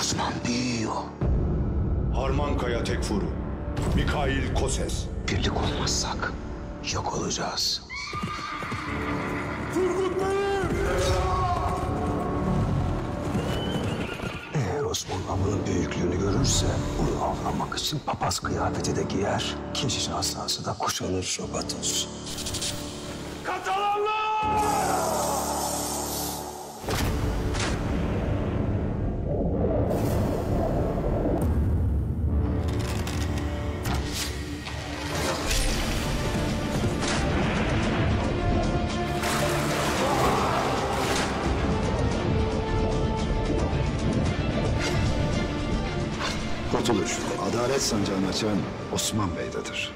Osman büyüyor. Harmankaya Tekfur, Mikail Koses. Birlik olmazsak yok olacağız. Turgut Bey'im! Eğer Osman bunun büyüklüğünü görürse onu avlamak için papaz kıyafeti de giyer. Keşiş asası da kuşanır Robatos. Katalanlar! Kurtuluş, adalet sancağını açan Osman Bey'dedir.